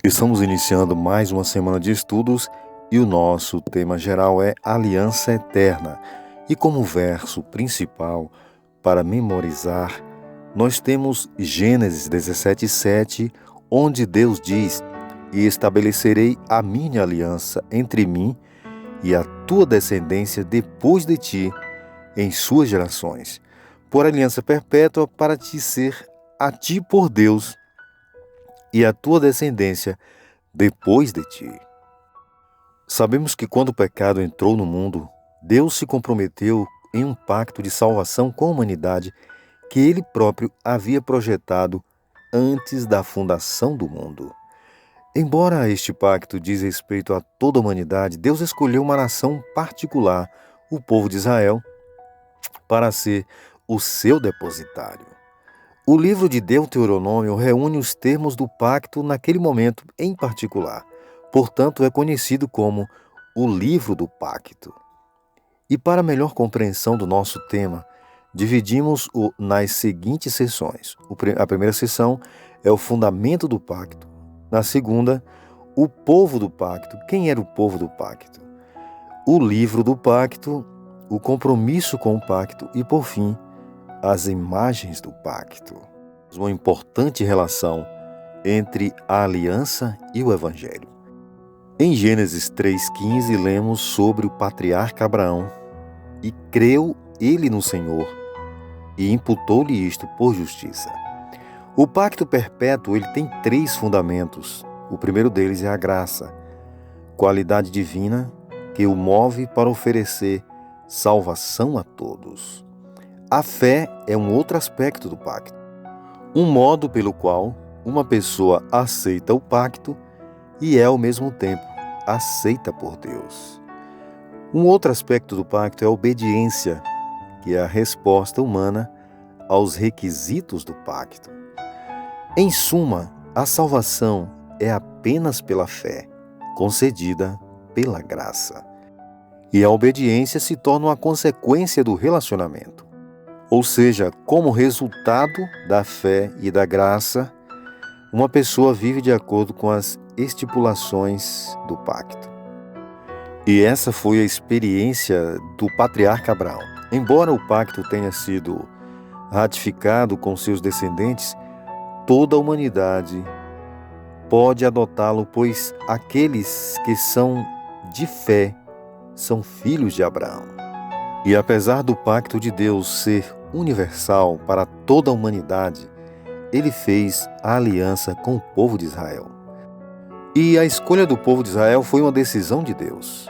Estamos iniciando mais uma semana de estudos e o nosso tema geral é Aliança Eterna. E como verso principal para memorizar, nós temos Gênesis 17:7, onde Deus diz: "E estabelecerei a minha aliança entre mim e a tua descendência depois de ti, em suas gerações, por aliança perpétua para te ser a ti por Deus e a tua descendência depois de ti." Sabemos que quando o pecado entrou no mundo, Deus se comprometeu em um pacto de salvação com a humanidade que Ele próprio havia projetado antes da fundação do mundo. Embora este pacto diz respeito a toda a humanidade, Deus escolheu uma nação particular, o povo de Israel, para ser o seu depositário. O livro de Deuteronômio reúne os termos do pacto naquele momento em particular. Portanto, é conhecido como o livro do pacto. E para melhor compreensão do nosso tema, dividimos-o nas seguintes seções. A primeira seção é o fundamento do pacto. Na segunda, o povo do pacto. Quem era o povo do pacto? O livro do pacto, o compromisso com o pacto e, por fim, as imagens do pacto. Uma importante relação entre a aliança e o evangelho. Em Gênesis 3:15 lemos sobre o patriarca Abraão: "E creu ele no Senhor, e imputou-lhe isto por justiça." O pacto perpétuo ele tem 3 fundamentos. O primeiro deles é a graça, qualidade divina que o move para oferecer salvação a todos. A fé é um outro aspecto do pacto, um modo pelo qual uma pessoa aceita o pacto e é, ao mesmo tempo, aceita por Deus. Um outro aspecto do pacto é a obediência, que é a resposta humana aos requisitos do pacto. Em suma, a salvação é apenas pela fé, concedida pela graça. E a obediência se torna uma consequência do relacionamento. Ou seja, como resultado da fé e da graça, uma pessoa vive de acordo com as estipulações do pacto. E essa foi a experiência do patriarca Abraão. Embora o pacto tenha sido ratificado com seus descendentes, toda a humanidade pode adotá-lo, pois aqueles que são de fé são filhos de Abraão. E apesar do pacto de Deus ser universal para toda a humanidade, ele fez a aliança com o povo de Israel. E a escolha do povo de Israel foi uma decisão de Deus.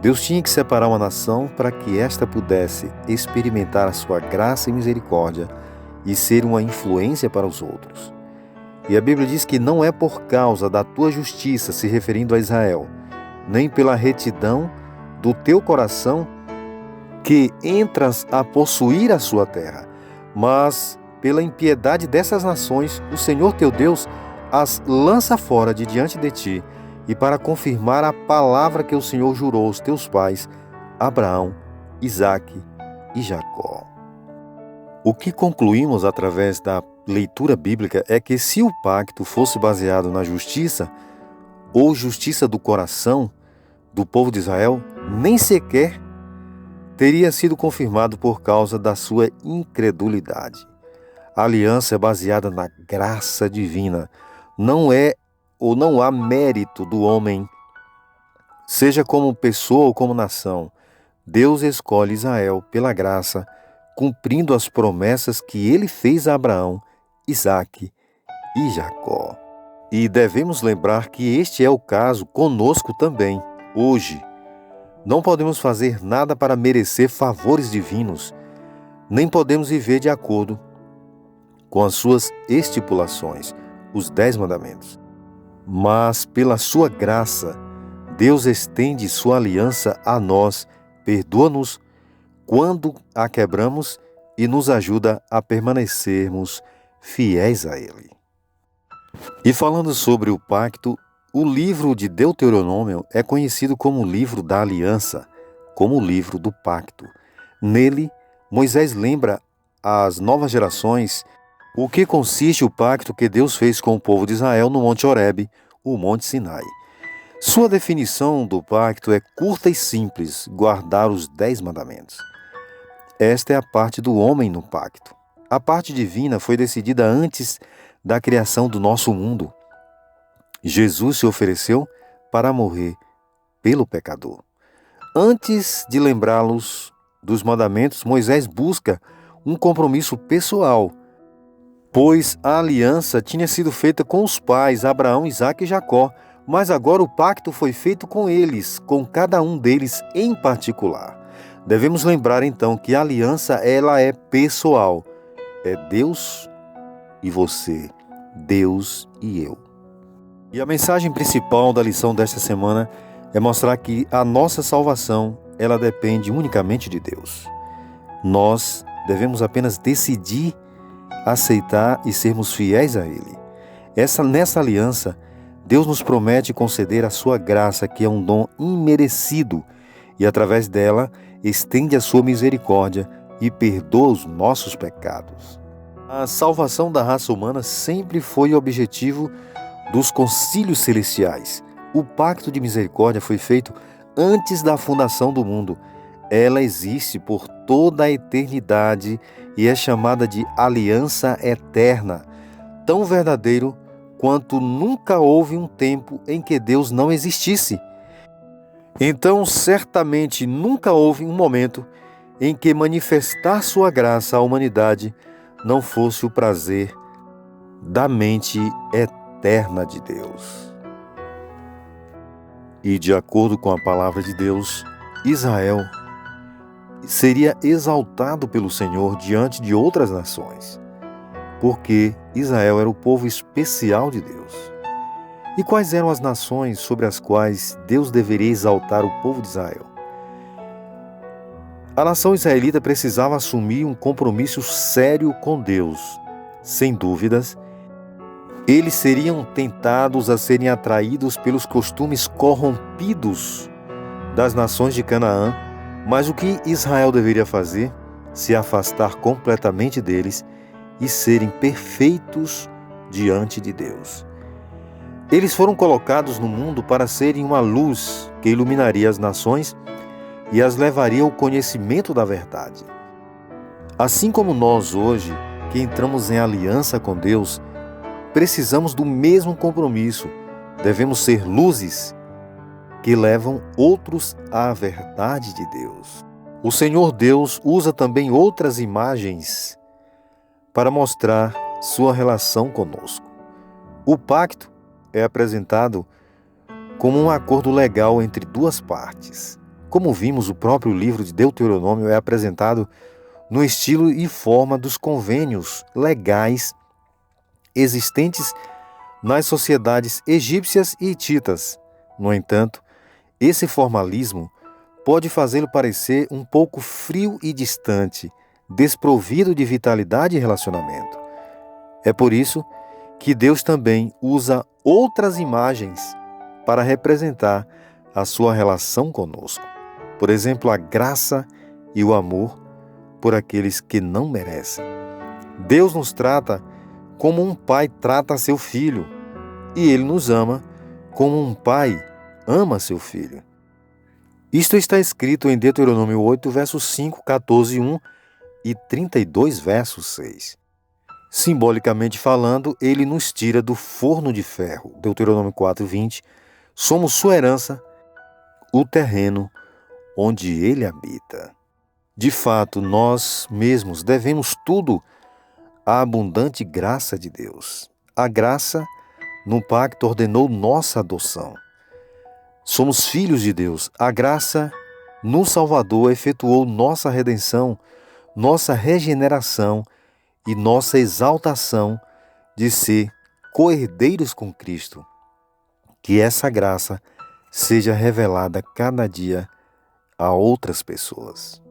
Deus tinha que separar uma nação para que esta pudesse experimentar a sua graça e misericórdia e ser uma influência para os outros. E a Bíblia diz que não é por causa da tua justiça, se referindo a Israel, nem pela retidão do teu coração que entras a possuir a sua terra, mas pela impiedade dessas nações, o Senhor teu Deus as lança fora de diante de ti, e para confirmar a palavra que o Senhor jurou aos teus pais, Abraão, Isaque e Jacó. O que concluímos através da leitura bíblica é que se o pacto fosse baseado na justiça, ou justiça do coração do povo de Israel, nem sequer teria sido confirmado por causa da sua incredulidade. A aliança é baseada na graça divina. Não é ou não há mérito do homem, seja como pessoa ou como nação. Deus escolhe Israel pela graça, cumprindo as promessas que ele fez a Abraão, Isaque e Jacó. E devemos lembrar que este é o caso conosco também, hoje. Não podemos fazer nada para merecer favores divinos, nem podemos viver de acordo com as suas estipulações, os 10 mandamentos. Mas, pela sua graça, Deus estende sua aliança a nós, perdoa-nos quando a quebramos e nos ajuda a permanecermos fiéis a Ele. E falando sobre o pacto, o livro de Deuteronômio é conhecido como o livro da aliança, como o livro do pacto. Nele, Moisés lembra às novas gerações o que consiste o pacto que Deus fez com o povo de Israel no Monte Horebe, o Monte Sinai. Sua definição do pacto é curta e simples: guardar os 10 mandamentos. Esta é a parte do homem no pacto. A parte divina foi decidida antes da criação do nosso mundo. Jesus se ofereceu para morrer pelo pecador. Antes de lembrá-los dos mandamentos, Moisés busca um compromisso pessoal, pois a aliança tinha sido feita com os pais, Abraão, Isaque e Jacó, mas agora o pacto foi feito com eles, com cada um deles em particular. Devemos lembrar então que a aliança ela é pessoal. É Deus e você, Deus e eu. E a mensagem principal da lição desta semana é mostrar que a nossa salvação, ela depende unicamente de Deus. Nós devemos apenas decidir aceitar e sermos fiéis a Ele. Nessa aliança, Deus nos promete conceder a sua graça, que é um dom imerecido, e através dela estende a sua misericórdia e perdoa os nossos pecados. A salvação da raça humana sempre foi o objetivo dos concílios celestiais. O pacto de misericórdia foi feito antes da fundação do mundo. Ela existe por toda a eternidade e é chamada de aliança eterna, tão verdadeiro quanto nunca houve um tempo em que Deus não existisse. Então, certamente nunca houve um momento em que manifestar sua graça à humanidade não fosse o prazer da mente eterna de Deus. E de acordo com a palavra de Deus, Israel seria exaltado pelo Senhor diante de outras nações, porque Israel era o povo especial de Deus. E quais eram as nações sobre as quais Deus deveria exaltar o povo de Israel? A nação israelita precisava assumir um compromisso sério com Deus. Sem dúvidas, eles seriam tentados a serem atraídos pelos costumes corrompidos das nações de Canaã, mas o que Israel deveria fazer? Se afastar completamente deles e serem perfeitos diante de Deus. Eles foram colocados no mundo para serem uma luz que iluminaria as nações e as levaria ao conhecimento da verdade. Assim como nós hoje, que entramos em aliança com Deus, precisamos do mesmo compromisso. Devemos ser luzes que levam outros à verdade de Deus. O Senhor Deus usa também outras imagens para mostrar sua relação conosco. O pacto é apresentado como um acordo legal entre duas partes. Como vimos, o próprio livro de Deuteronômio é apresentado no estilo e forma dos convênios legais existentes nas sociedades egípcias e hititas. No entanto, esse formalismo pode fazê-lo parecer um pouco frio e distante, desprovido de vitalidade e relacionamento. É por isso que Deus também usa outras imagens para representar a sua relação conosco. Por exemplo, a graça e o amor por aqueles que não merecem. Deus nos trata como um pai trata seu filho, e Ele nos ama como um pai ama seu filho. Isto está escrito em Deuteronômio 8, versos 5, 14, 1 e 32, versos 6. Simbolicamente falando, Ele nos tira do forno de ferro. Deuteronômio 4, 20. Somos sua herança, o terreno onde Ele habita. De fato, nós mesmos devemos tudo à abundante graça de Deus. A graça no pacto ordenou nossa adoção. Somos filhos de Deus. A graça no Salvador efetuou nossa redenção, nossa regeneração e nossa exaltação de ser co-herdeiros com Cristo. Que essa graça seja revelada cada dia a outras pessoas.